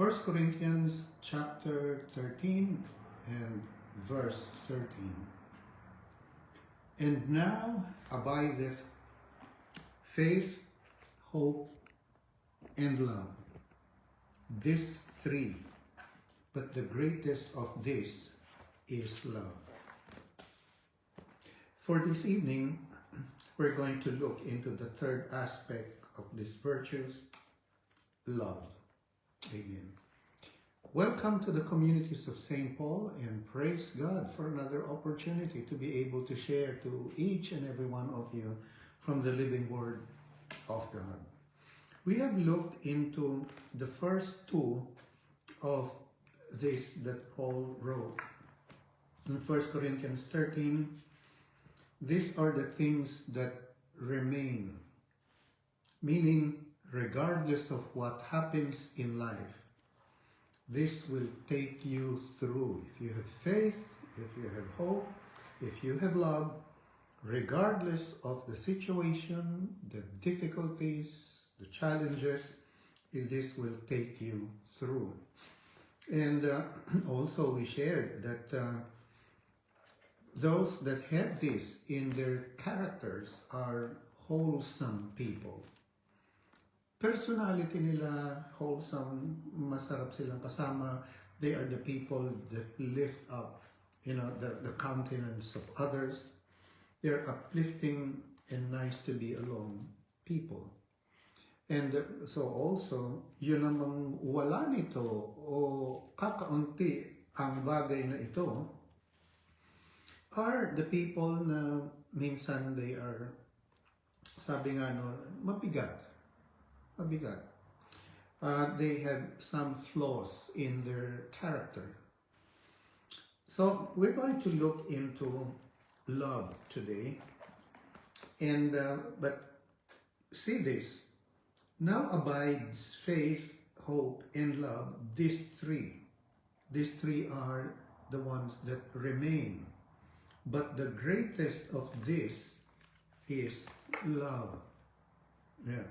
First Corinthians chapter 13 and verse 13. And now abideth faith, hope, and love. These three, but the greatest of these is love. For this evening, we're going to look into the third aspect of these virtues, love. Amen. Welcome to the communities of St. Paul, and praise God for another opportunity to be able to share to each and every one of you from the living word of God. We have looked into the first two of this that Paul wrote. In 1 Corinthians 13, these are the things that remain, meaning regardless of what happens in life, this will take you through. If you have faith, if you have hope, if you have love, regardless of the situation, the difficulties, the challenges, this will take you through. And also we shared that those that have this in their characters are wholesome people. Personality nila, wholesome, masarap silang kasama. They are the people that lift up, the countenance of others. They're uplifting and nice to be along people. And so also, yun namang wala nito o kakaunti ang bagay na ito are the people na minsan they are, sabi nga mabigat. They have some flaws in their character. So we're going to look into love today, and but see this. Now abides faith, hope, and love. These three are the ones that remain. But the greatest of this is love. Yeah.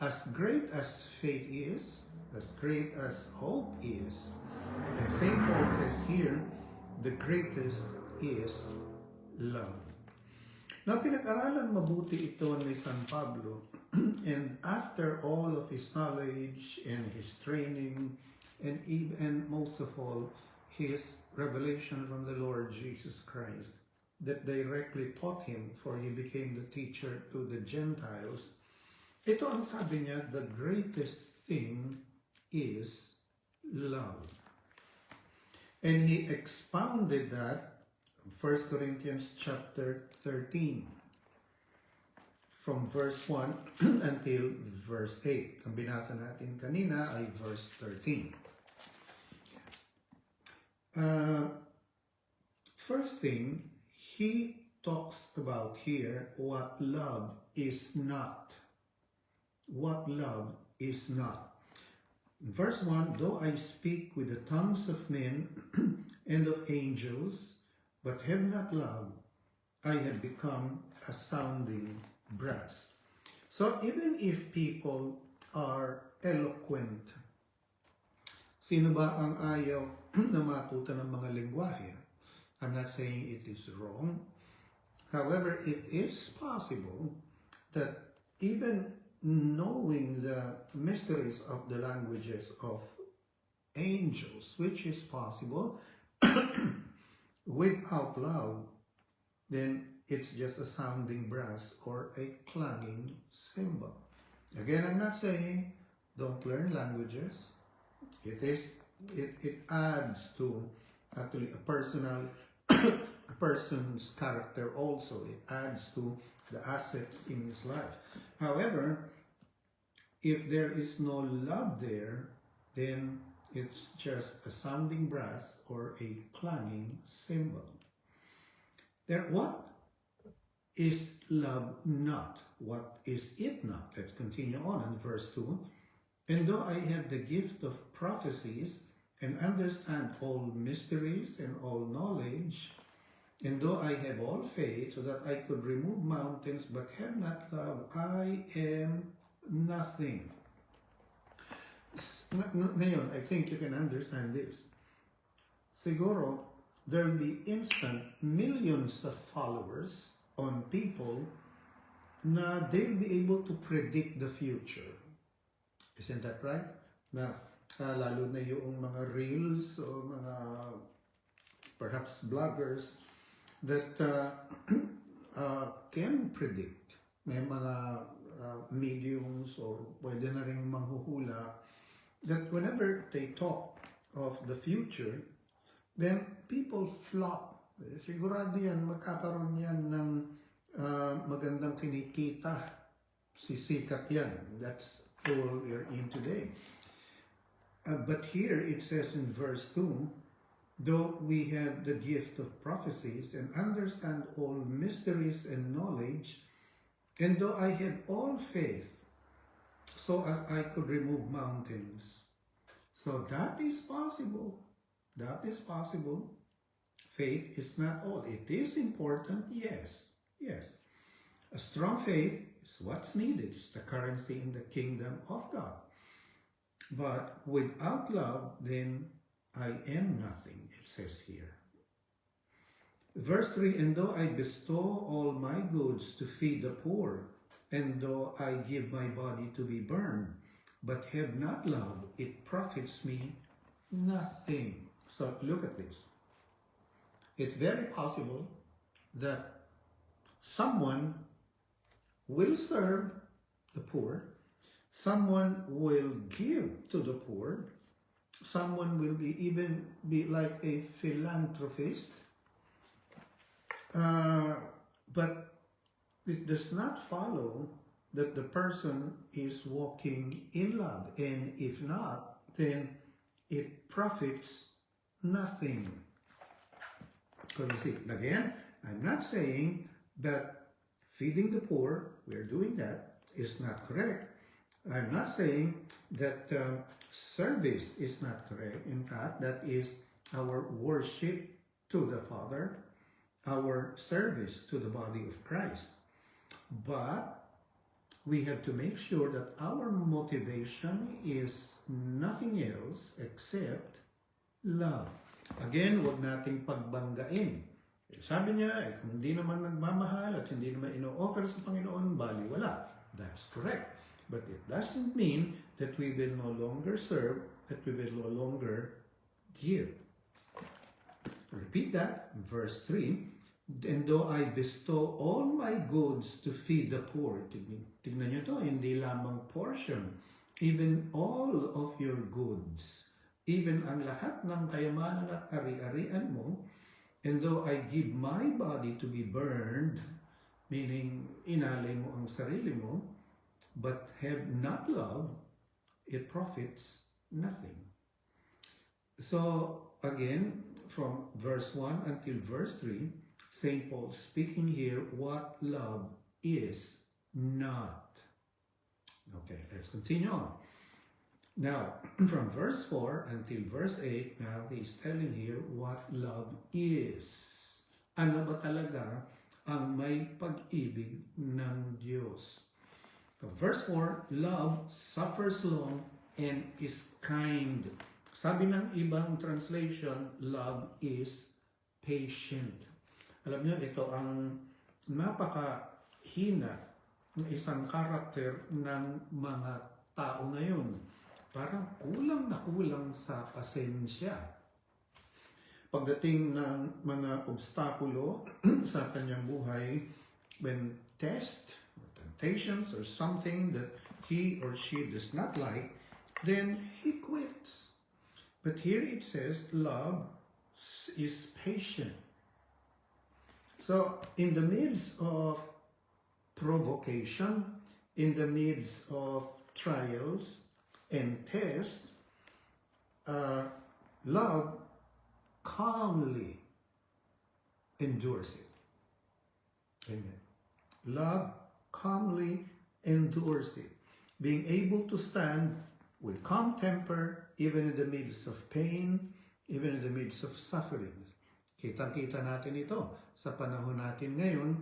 As great as faith is, as great as hope is, and St. Paul says here, the greatest is love. Now, pinag-aralan mabuti ito ni San Pablo, and after all of his knowledge and his training, and most of all, his revelation from the Lord Jesus Christ, that directly taught him, for he became the teacher to the Gentiles, ito ang sabi niya, the greatest thing is love. And he expounded that 1 Corinthians chapter 13 from verse 1 until verse 8. Ang binasa natin kanina ay verse 13. First thing, he talks about here what love is not. What love is not. In verse 1, though I speak with the tongues of men and of angels, but have not love, I have become a sounding brass. So even if people are eloquent, sino ba ang ayaw na matuto ng mga lengguwahe? I'm not saying it is wrong. However, it is possible that even knowing the mysteries of the languages of angels, which is possible, without love, then it's just a sounding brass or a clanging cymbal. Again, I'm not saying don't learn languages. It adds to actually a person's character also. It adds to the assets in his life. However, if there is no love there, then it's just a sounding brass or a clanging cymbal. Then what is love not? What is it not? Let's continue on in verse 2. And though I have the gift of prophecies and understand all mysteries and all knowledge, and though I have all faith so that I could remove mountains but have not love, I am nothing. Ngayon, I think you can understand this. Siguro, there'll be instant millions of followers on people na they'll be able to predict the future. Isn't that right? Na lalo na yung mga reels o mga perhaps bloggers that can predict. May mga mediums or pwede na rin manghuhula that whenever they talk of the future, then people flock. Sigurado yan, magkakaroon yan ng magandang kinikita. Sisikat yan. That's the world we're in today. But here it says in verse 2, though we have the gift of prophecies and understand all mysteries and knowledge, and though I have all faith, so as I could remove mountains. So that is possible. That is possible. Faith is not all. It is important, yes. Yes. A strong faith is what's needed. It's the currency in the kingdom of God. But without love, then I am nothing, it says here. Verse 3, and though I bestow all my goods to feed the poor, and though I give my body to be burned, but have not love, it profits me nothing. So look at this. It's very possible that someone will serve the poor, someone will give to the poor, someone will even be like a philanthropist, but it does not follow that the person is walking in love, and if not, then it profits nothing. Because you see, again, I'm not saying that feeding the poor, we're doing that, is not correct. I'm not saying that service is not correct. In fact, that is our worship to the Father, our service to the body of Christ. But we have to make sure that our motivation is nothing else except love. Again, huwag nating pagbanggain. Sabi niya, kung hindi naman nagmamahal at hindi naman ino-offer sa Panginoon, bali wala. That's correct. But it doesn't mean that we will no longer serve, that we will no longer give. Repeat that, verse 3. And though I bestow all my goods to feed the poor, tignan nyo to, hindi lamang portion, even all of your goods, even ang lahat ng kayamanan at ari-arian mo, and though I give my body to be burned, meaning inalay mo ang sarili mo, but have not love, it profits nothing. So again, from verse 1 until verse 3, St. Paul speaking here what love is not. Okay, let's continue on. Now, from verse 4 until verse 8, now he's telling here what love is. Ano ba talaga ang may pag-ibig ng Diyos? So, verse 4, love suffers long and is kind. Sabi ng ibang translation, love is patient. Alam niyo, ito ang napakahina ng isang karakter ng mga tao ngayon. Parang kulang na kulang sa pasensya. Pagdating ng mga obstakulo sa kanyang buhay, when test, temptations, or something that he or she does not like, then he quits. But here it says, love is patient. So, in the midst of provocation, in the midst of trials and tests, love calmly endures it. Amen. Love calmly endures it. Being able to stand with calm temper, even in the midst of pain, even in the midst of suffering. Kitang-kita natin ito sa panahon natin ngayon.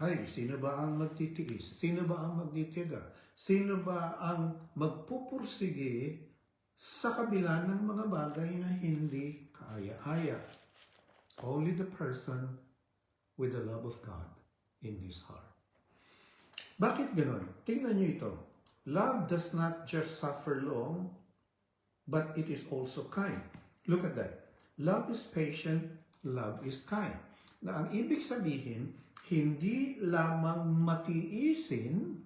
Ay, sino ba ang magtitiis? Sino ba ang magtitiga? Sino ba ang magpupursige sa kabila ng mga bagay na hindi kaaya-aya. Only the person with the love of God in his heart. Bakit gano'n? Tingnan niyo ito. Love does not just suffer long, but it is also kind. Look at that. Love is patient, love is kind. Na ang ibig sabihin, hindi lamang matiisin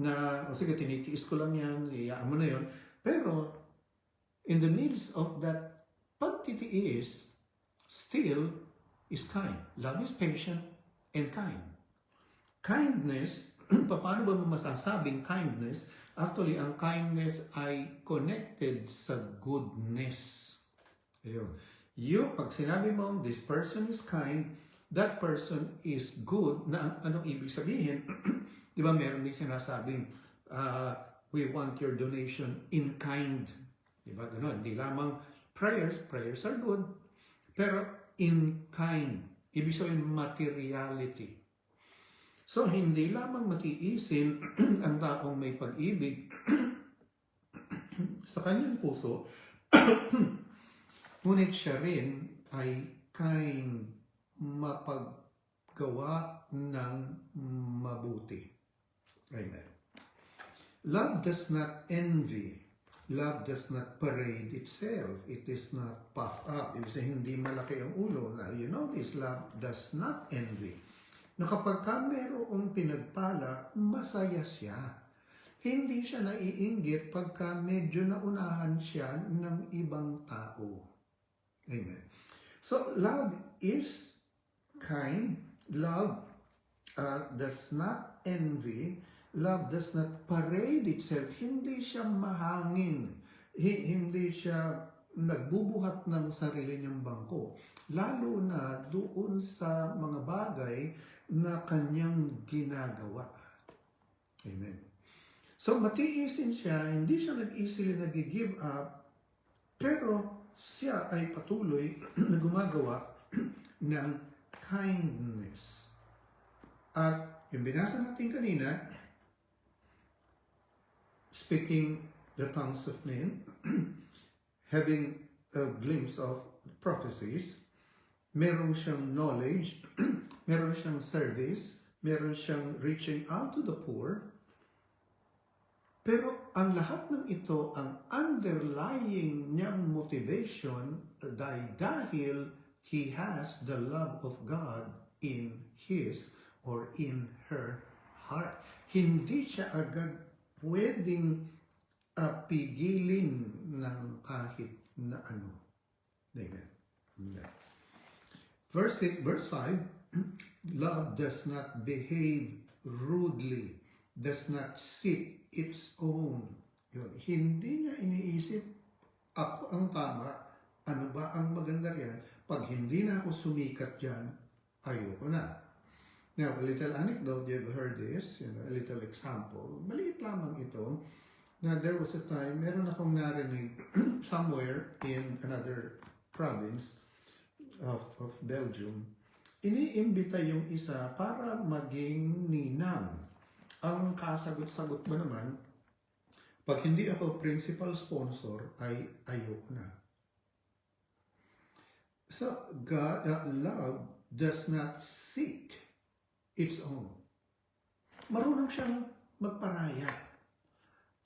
na, o sige, tinitiis ko lang yan, iyaan mo na yun, pero in the midst of that pagtitiis, still is kind. Love is patient and kind. Kindness, paano ba masasabing kindness? Actually, ang kindness ay connected sa goodness. Ayun. Pag sinabi mo, this person is kind, that person is good, na anong ibig sabihin? Di ba meron din sinasabing, we want your donation in kind. Di ba gano'n? Di lamang prayers are good, pero in kind. Ibig sabihin, materiality. So, hindi lamang matiisin ang taong may pag-ibig sa kanyang puso, ngunit siya rin ay kind, mapaggawa ng mabuti. Amen. Love does not envy. Love does not parade itself. It is not puffed up. Ibig sabihin, hindi malaki ang ulo. Now, you know this, love does not envy. Na kapag ka mayroong pinagpala, masaya siya. Hindi siya naiinggit pagka medyo naunahan siya ng ibang tao. Amen. So, love is kind. Love does not envy. Love does not parade itself. Hindi siya mahangin. Hindi siya nagbubuhat ng sarili niyang bangko. Lalo na doon sa mga bagay na kanyang ginagawa. Amen. So, matiisin siya, hindi siya nag-easily nag-give up, pero siya ay patuloy na gumagawa ng kindness. At yung binasa natin kanina, speaking the tongues of men, having a glimpse of prophecies, meron siyang knowledge, meron siyang service, meron siyang reaching out to the poor, pero ang lahat ng ito, ang underlying niyang motivation dahil he has the love of God in his or in her heart. Hindi siya agad pwedeng pigilin ng kahit na ano. Amen. Verse 5, love does not behave rudely, does not seek its own. Yun. Hindi niya iniisip, ako ang tama, ano ba ang maganda riyan? Pag hindi na ako sumikat dyan, ayoko na. Now, a little anecdote, you've heard this, a little example. Maliit lamang ito, na there was a time, meron akong narinig somewhere in another province of Belgium, iniimbita yung isa para maging ninang. Ang kasagot-sagot ba naman, pag hindi ako principal sponsor, ay ayoko na. So, God, love does not seek its own. Marunong siyang magparaya.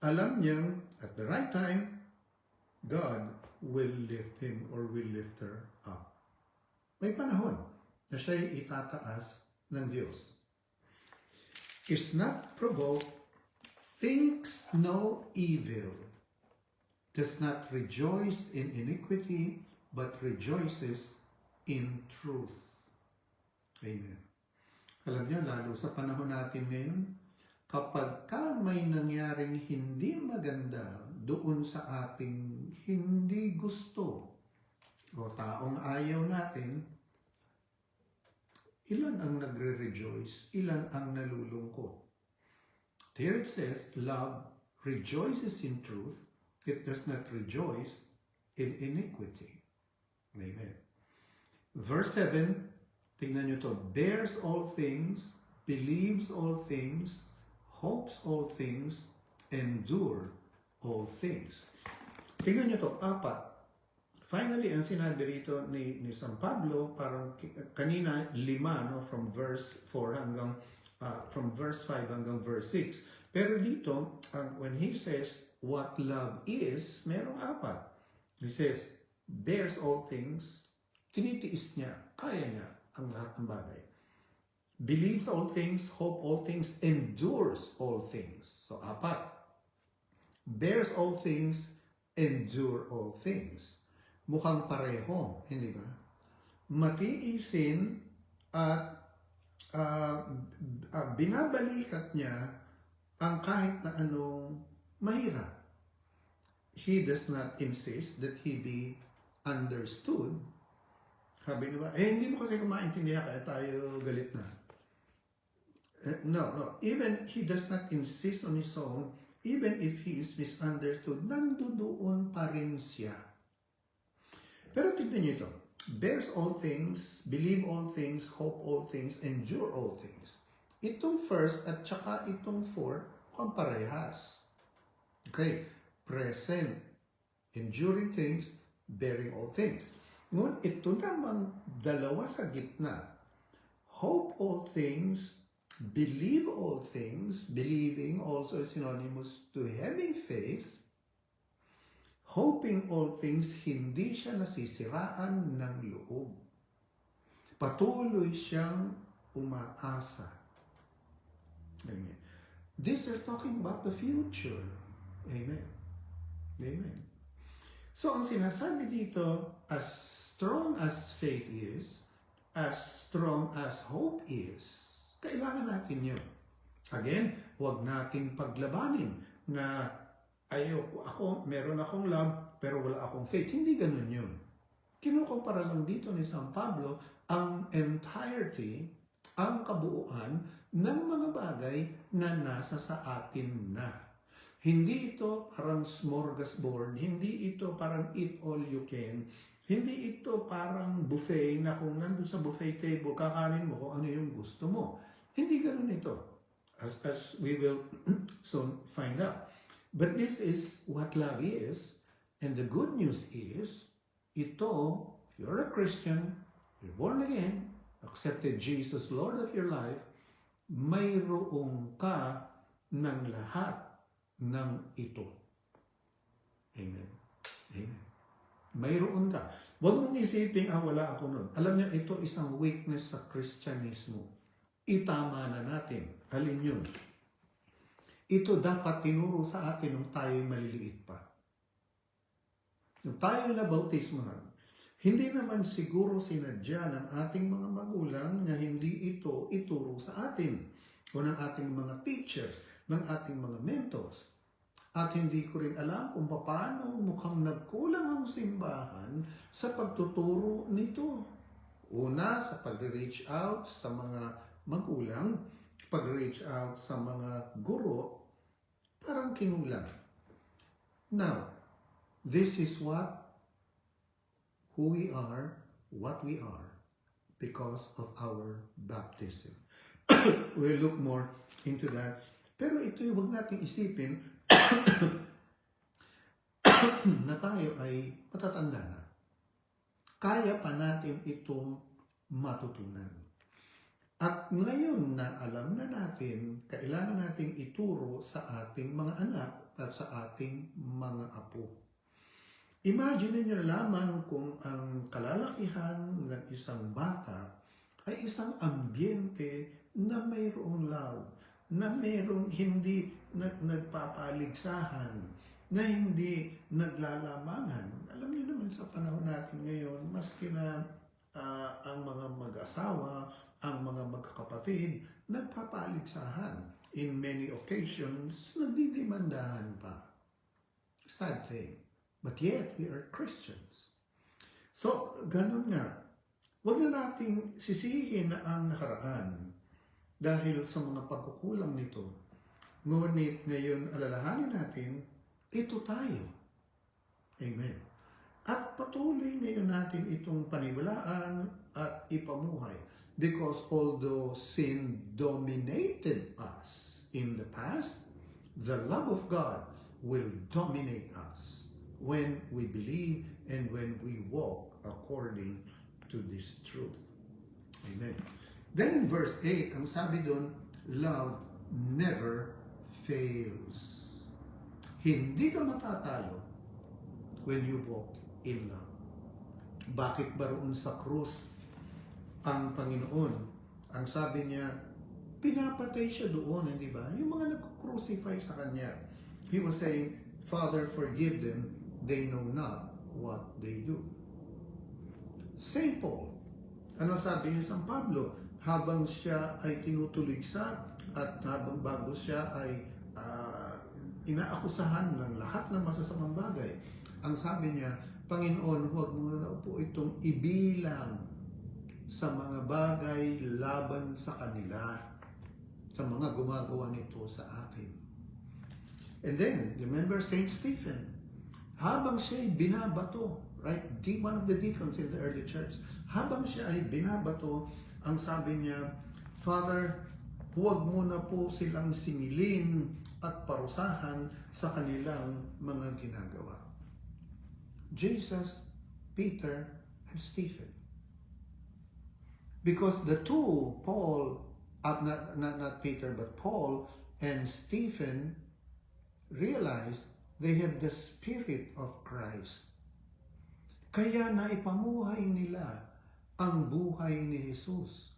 Alam niyang, at the right time, God will lift him or will lift her up. May panahon na siya'y itataas ng Diyos. Is not provoked, thinks no evil, does not rejoice in iniquity, but rejoices in truth. Amen. Alam niyo, lalo sa panahon natin ngayon, kapag ka may nangyaring hindi maganda doon sa ating hindi gusto o taong ayaw natin, ilan ang nagre-rejoice? Ilan ang nalulungkot? Here it says, love rejoices in truth. It does not rejoice in iniquity. Amen. Verse 7, tingnan nyo to, bears all things, believes all things, hopes all things, endure all things. Tingnan nyo to, 4. Finally, ang sinabi rito ni San Pablo, parang kanina 5, no, from verse 4 hanggang from verse 5 hanggang verse 6. Pero dito, when he says what love is, merong 4. He says, bears all things, tinitiis niya, kaya niya ang lahat ng bagay. Believes all things, hope all things, endures all things. So 4. Bears all things, endure all things. Mukhang pareho, hindi ba? Matiisin at binabalikat niya ang kahit na anong mahirap. He does not insist that he be understood. Sabi niya ba, hindi mo kasi kumaintindihan kaya tayo galit na. No. Even he does not insist on his own, even if he is misunderstood, nandoon pa rin siya. Pero tignan niyo ito. Bears all things, believe all things, hope all things, endure all things. Itong first at saka itong 4, kung parehas. Okay. Present, enduring things, bearing all things. Ngunit ito namang dalawa sa gitna. Hope all things, believe all things, believing also is synonymous to having faith. Hoping all things, hindi siya nasisiraan ng loob. Patuloy siyang umaasa. Amen. These are talking about the future. Amen. Amen. So, ang sinasabi dito, as strong as faith is, as strong as hope is, kailangan natin yun. Again, huwag nating paglabanin na meron akong love, pero wala akong faith. Hindi ganun yun. Kinukumpara lang dito ni San Pablo ang entirety, ang kabuuan ng mga bagay na nasa sa atin na. Hindi ito parang smorgasbord, hindi ito parang eat all you can, hindi ito parang buffet na kung nandun sa buffet table, kakanin mo kung ano yung gusto mo. Hindi ganun ito, as we will soon find out. But this is what love is, and the good news is, ito, if you're a Christian, you're born again, accepted Jesus Lord of your life, mayroong ka ng lahat ng ito. Amen. Amen. Mayroon ka. Huwag mong isipin, wala ako nun. Alam niyo, ito isang weakness sa Kristyanismo. Itama na natin. Alin yun? Ito dapat tinuro sa atin nung tayo'y maliliit pa. Nung tayo'y nabautismahan, hindi naman siguro sinadya ng ating mga magulang na hindi ito ituro sa atin o ng ating mga teachers, ng ating mga mentors. At hindi ko rin alam kung paano mukhang nagkulang ang simbahan sa pagtuturo nito. Una, sa pag-reach out sa mga magulang, pag-reach out sa mga guro, parang kinulang. Now, this is who we are, what we are, because of our baptism. We'll look more into that. Pero ito, huwag natin isipin na tayo ay matatanda na. Kaya pa natin itong matutunan. At ngayon na alam na natin, kailangan nating ituro sa ating mga anak at sa ating mga apo. Imagine niyo lamang kung ang kalalakihan ng isang bata ay isang ambiente na mayroong love, na mayroong hindi nagpapaligsahan, na hindi naglalamangan. Alam niyo naman sa panahon natin ngayon, maski na ang mga mag-asawa, ang mga magkakapatid, nagpapaligsahan. In many occasions, nagdidemandahan pa. Sad thing. But yet, we are Christians. So, ganun nga. Huwag na nating sisihin na ang nakaraan dahil sa mga pagkukulang nito. Ngunit ngayon, alalahanin natin, ito tayo. Amen. At patuloy ngayon natin itong paniwalaan at ipamuhay. Because although sin dominated us in the past, the love of God will dominate us when we believe and when we walk according to this truth. Amen. Then in verse 8, ang sabi doon, love never fails. Hindi ka matatalo when you walk in love. Bakit ba roon sa krus ang Panginoon? Ang sabi niya, pinapatay siya doon, hindi ba? Yung mga nag-crucify sa Kanya. He was saying, Father, forgive them. They know not what they do. Saint Paul, ano sabi ni San Pablo? Habang siya ay tinutuligsa at habang bago siya ay inaakusahan ng lahat ng masasamang bagay, ang sabi niya, Panginoon, huwag mo na po itong ibilang sa mga bagay laban sa kanila, sa mga gumagawa nito sa akin. And then, remember Saint Stephen, habang siya ay binabato, right? One of the deacons in the early church, habang siya ay binabato, ang sabi niya, Father, huwag mo na po silang singilin at parusahan sa kanilang mga ginagawa. Jesus, Peter, and Stephen. Because the two, Paul, not Peter, but Paul and Stephen realized they have the Spirit of Christ. Kaya naipamuhay nila ang buhay ni Jesus.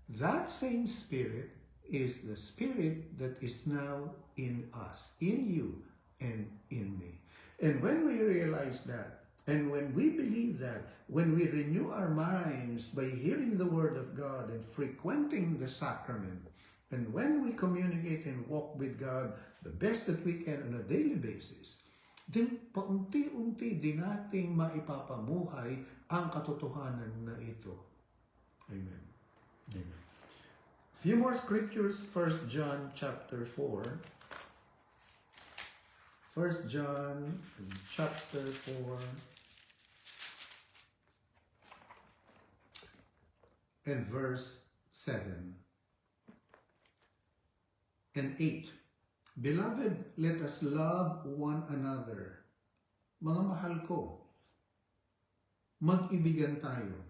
That same Spirit is the Spirit that is now in us, in you, and in me. And when we realize that, and when we believe that, when we renew our minds by hearing the Word of God and frequenting the sacrament, and when we communicate and walk with God the best that we can on a daily basis, then paunti-unti din nating maipapamuhay ang katotohanan na ito. Amen. Amen. Few more scriptures, 1 John chapter 4. 1 John chapter 4. And verse 7 and 8. Beloved, let us love one another. Mga mahal ko, mag-ibigan tayo.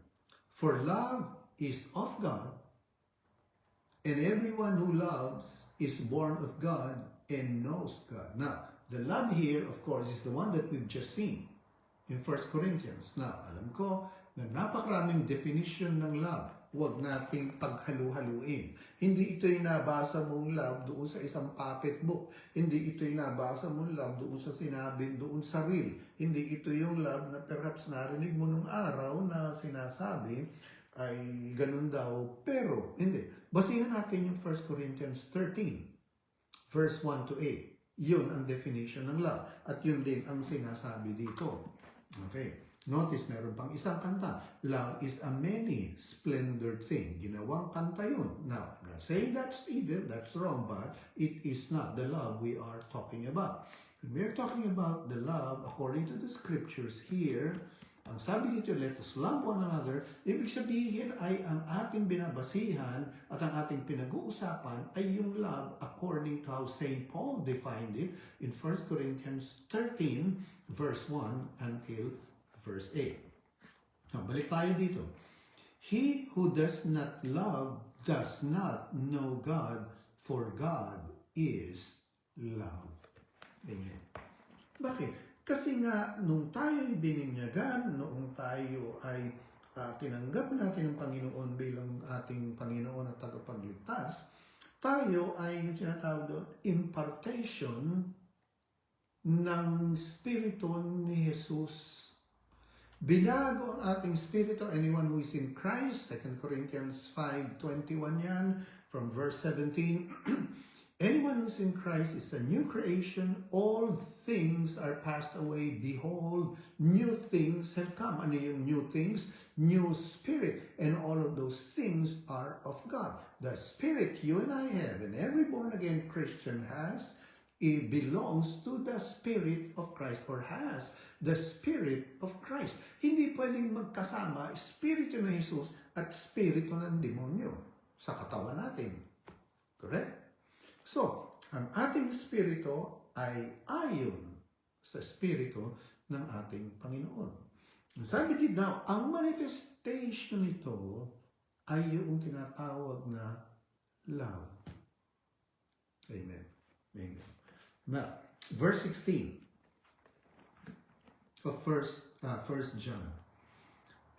For love is of God, and everyone who loves is born of God and knows God. Now, the love here, of course, is the one that we've just seen in 1 Corinthians. Now, alam ko na napakaraming definition ng love. Huwag nating paghalu-haluin. Hindi ito'y nabasa mong love doon sa isang pocketbook. Hindi ito'y nabasa mong love doon sa sinabi doon sa reel. Hindi ito yung love na perhaps narinig mo nung araw na sinasabi ay ganun daw. Pero, hindi. Basihan natin yung 1 Corinthians 13, verse 1 to 8. Yun ang definition ng love. At yun din ang sinasabi dito. Okay. Notice, meron pang isang kanta. Love is a many splendored thing. Ginawang kanta yun. Now, I'm not saying that's evil, that's wrong, but it is not the love we are talking about. We're talking about the love according to the scriptures here. Ang sabi dito, let us love one another. Ibig sabihin ay ang ating binabasihan at ang ating pinag-uusapan ay yung love according to how St. Paul defined it in 1 Corinthians 13, verse 1 until verse 8. Now, balik tayo dito. He who does not love does not know God, for God is love. Amen. Bakit? Kasi nga, nung tayo'y bininyagan, noong tayo ay tinanggap natin ang Panginoon bilang ating Panginoon at tagapagligtas, tayo ay yung tinatawag doon, impartation ng Espiritu ni Jesus. Binago ang ating spirito, anyone who is in Christ, 2 Corinthians 5:21 yan, from verse 17, anyone who is in Christ is a new creation, all things are passed away, behold, new things have come. Ano yung new things? New spirit, and all of those things are of God. The spirit you and I have, and every born-again Christian has, it belongs to the Spirit of Christ, or has the Spirit of Christ. Hindi pwedeng magkasama Espiritu ng Jesus at Espiritu ng demonyo sa katawan natin. Correct? So, ang ating Espiritu ay ayon sa Espiritu ng ating Panginoon. Sabi din daw, ang manifestation nito ay yung tinatawag na love. Amen. Amen. Now, verse 16 of First John.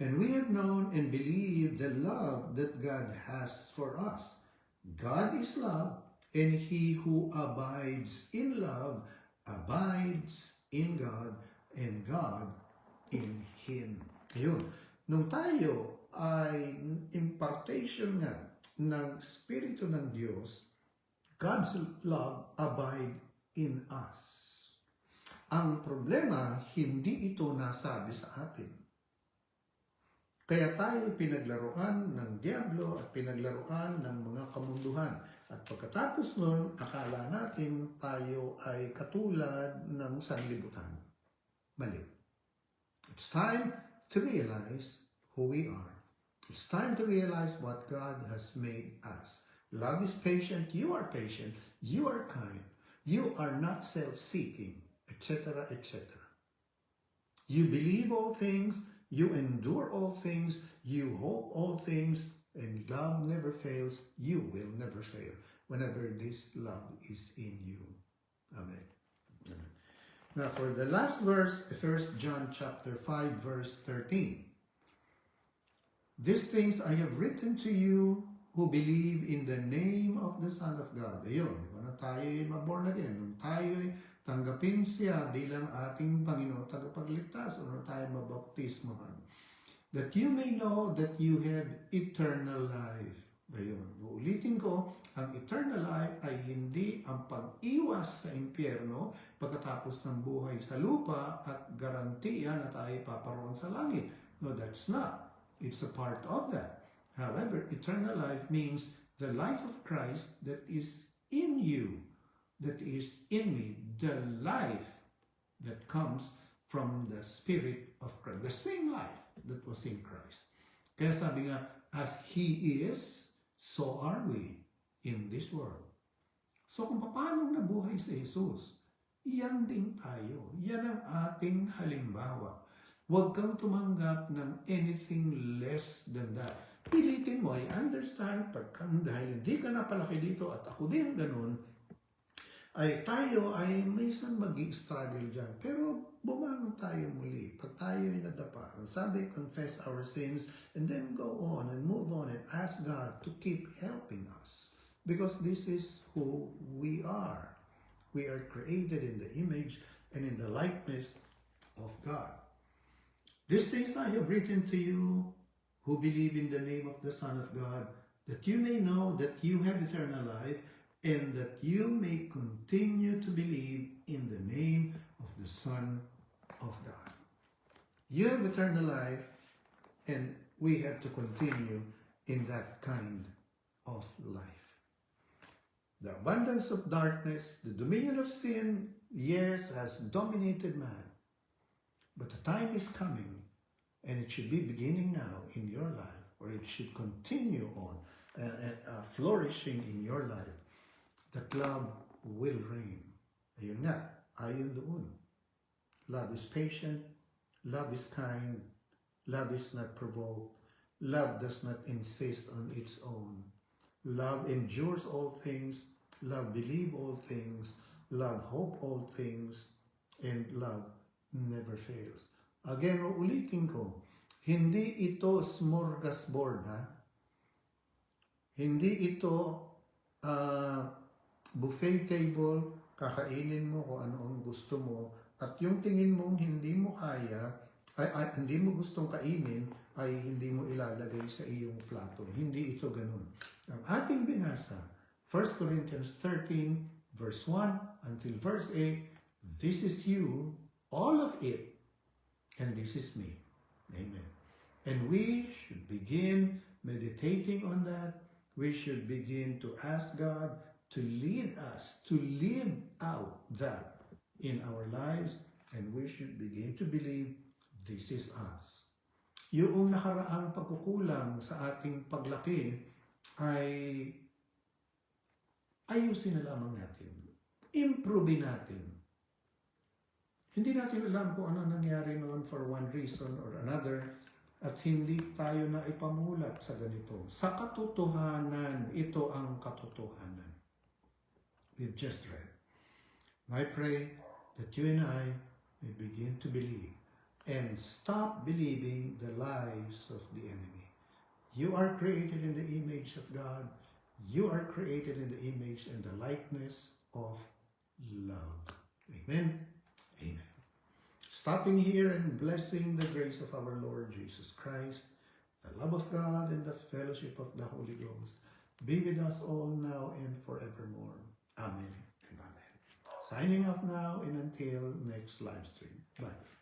And we have known and believed the love that God has for us. God is love, and he who abides in love abides in God, and God in him. Ayun. Nung tayo ay impartation nga ng Espiritu ng Diyos, God's love abide in us. Ang problema, hindi ito nasabi sa atin. Kaya tayo pinaglaruan ng diablo at pinaglaruan ng mga kamunduhan. At pagkatapos nun, akala natin tayo ay katulad ng sanlibutan. Mali. It's time to realize who we are. It's time to realize what God has made us. Love is patient. You are patient. You are kind. You are not self-seeking, etc., etc. You believe all things. You endure all things, you hope all things, and love never fails. You will never fail whenever this love is in you. Amen. Amen. Now for the last verse, 1 John chapter 5, verse 13. These things I have written to you who believe in the name of the Son of God. Ayun, na tayo ay born again. Nung tayo ay tanggapin siya bilang ating Panginoon, tagapagligtas, o nung tayo mabaptismohan. That you may know that you have eternal life. Ayun, uulitin ko, ang eternal life ay hindi ang pag-iwas sa impyerno pagkatapos ng buhay sa lupa at garantiya na tayo paparoon sa langit. No, that's not. It's a part of that. However, eternal life means the life of Christ that is in you, that is in me, the life that comes from the Spirit of Christ, the same life that was in Christ. Kaya sabi nga, as He is, so are we in this world. So kung paano nabuhay si Jesus, yan din tayo. Yan ang ating halimbawa. Huwag kang tumanggap ng anything less than that. Pilitin mo, I understand, dahil hindi ka napalaki dito at ako din ganun, ay tayo ay minsan mag-i-struggle dyan. Pero bumangon tayo muli. Pag tayo ay nadapa, sabi, confess our sins, and then go on and move on and ask God to keep helping us. Because this is who we are. We are created in the image and in the likeness of God. These things I have written to you who believe in the name of the Son of God, that you may know that you have eternal life, and that you may continue to believe in the name of the Son of God. You have eternal life, and we have to continue in that kind of life. The abundance of darkness, the dominion of sin, yes, has dominated man. But the time is coming, and it should be beginning now in your life, or it should continue on flourishing in your life, that love will reign. Ayun nga, ayun doon. Love is patient, love is kind, love is not provoked, love does not insist on its own. Love endures all things, love believes all things, love hope all things, and love never fails. Again, uulitin ko, hindi ito smorgasbord, ha? Hindi ito buffet table, kakainin mo kung ano ang gusto mo, at yung tingin mong hindi mo kaya, ay hindi mo gustong kainin, ay hindi mo ilalagay sa iyong plato. Hindi ito ganun. Ang ating binasa, 1 Corinthians 13, verse 1 until verse 8, this is you, all of it, and this is me. Amen. And we should begin meditating on that. We should begin to ask God to lead us, to live out that in our lives, and we should begin to believe this is us. Yung nakaraang pagkukulang sa ating paglaki ay ayusin na lamang natin. improve natin. Hindi natin alam kung ano nangyari noon for one reason or another at hindi tayo na ipamulat sa ganito. Sa katotohanan, ito ang katotohanan. We've just read. I pray that you and I may begin to believe and stop believing the lies of the enemy. You are created in the image of God. You are created in the image and the likeness of love. Amen. Amen. Stopping here and blessing the grace of our Lord Jesus Christ, the love of God and the fellowship of the Holy Ghost be with us all now and forevermore. Amen and amen. Signing out now and until next live stream. Bye.